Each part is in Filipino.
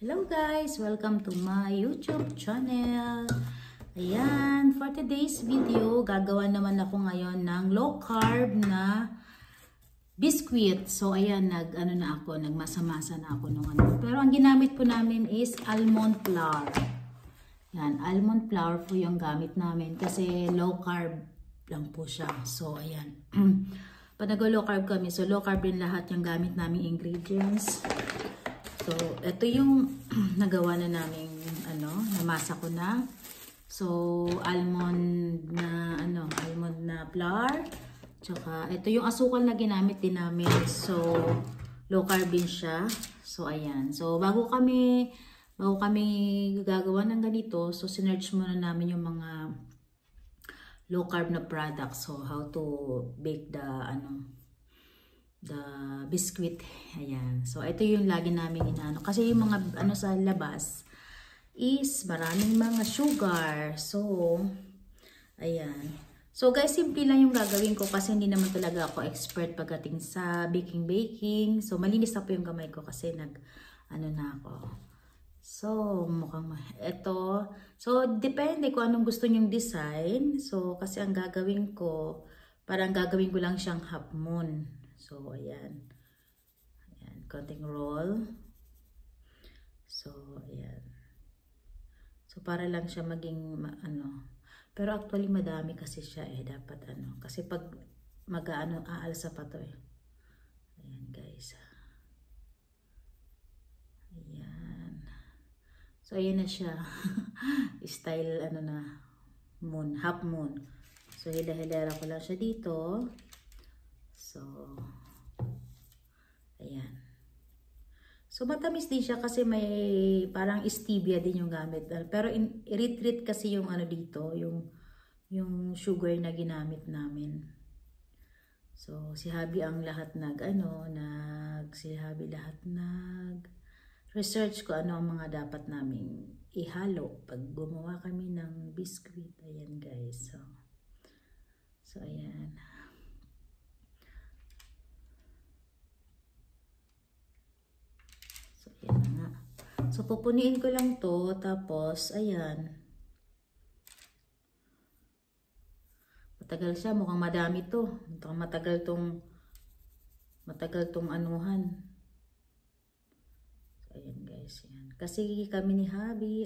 Hello guys! Welcome to my YouTube channel. Ayan, for today's video, gagawa naman ako ngayon ng low carb na biscuit. So ayan, nagmasa-masa na ako nung ano. Pero ang ginamit po namin is almond flour. Yan, almond flour po yung gamit namin kasi low carb lang po siya. So ayan. Pag nag-low carb kami, so low carb din lahat yung gamit namin ingredients. So, ito yung nagawa na namin, namasa ko na. So, almond na flour. Tsaka, ito yung asukal na ginamit din namin. So, low carb din siya. So, ayan. So, bago kami gagawa ng ganito, so, sinearch muna namin yung mga low carb na products. So, how to bake the biscuit. Ayan. So, ito yung lagi namin inaano. Kasi yung mga sa labas is maraming mga sugar. So, ayan. So, guys, simple lang yung gagawin ko kasi hindi naman talaga ako expert pagdating sa baking. So, malinis na po yung kamay ko kasi na ako. So, mukhang ito. So, depende kung anong gusto nyong design. So, kasi ang gagawin ko, parang gagawin ko lang siyang half moon. So, ayan. Ayan, konting roll. So, ayan. So, para lang siya maging, Pero actually, madami kasi siya dapat Kasi pag aalsa pa to Ayan, guys. Ayan. So, ayan na siya. Style, moon, half moon. So, hila-hilera ko lang siya dito. So, ayan. So, matamis din siya kasi may parang stevia din yung gamit. Pero i-retreat kasi yung dito, yung sugar na ginamit namin. So, si Habi ang lahat research ko ang mga dapat naming ihalo pag gumawa kami ng biscuit. Ayan, guys. So ayan. Ayan na nga. So, pupuniin ko lang to. Tapos, ayan. Matagal siya. Mukhang madami to. Matagal tong anuhan. So, ayan guys. Ayan. Kasi kami ni Habi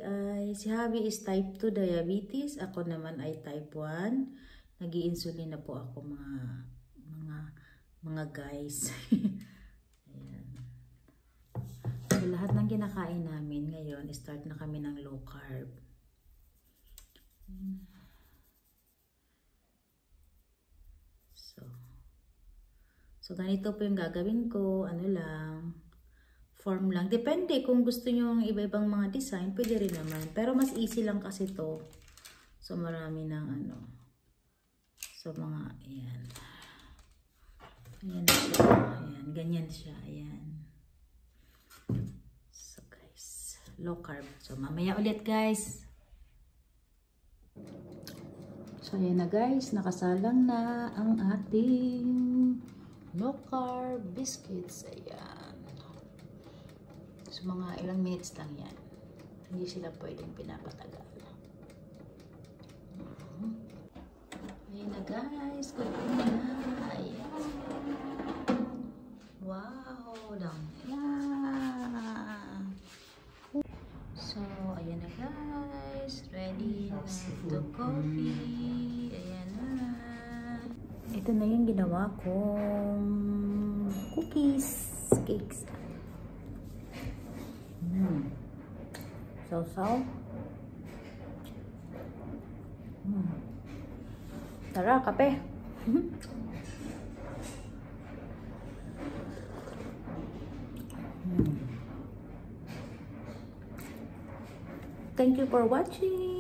si Habi is type 2 diabetes. Ako naman ay type 1. Nag-i-insulin na po ako mga guys. So, lahat ng kinakain namin ngayon, start na kami ng low carb. So ganito po yung gagawin ko. Form lang. Depende kung gusto nyo yung iba-ibang mga design, pwede rin naman. Pero mas easy lang kasi to. So, marami ng So, mga, ayan. Ayan siya. Ayan, ganyan siya. Ayan. So guys, low carb. So mamaya ulit guys. So ayan na guys, nakasalang na ang ating low carb biscuits. Ayan. So mga ilang minutes lang yan. Hindi sila pwedeng pinapatagal. Ayan na guys, cooking na. Ayan. Wow, down. Yeah. So, ayan na guys. Ready na to coffee. Ayan na. Ito na yung ginawa kong cakes. So. Tara, kape. Thank you for watching.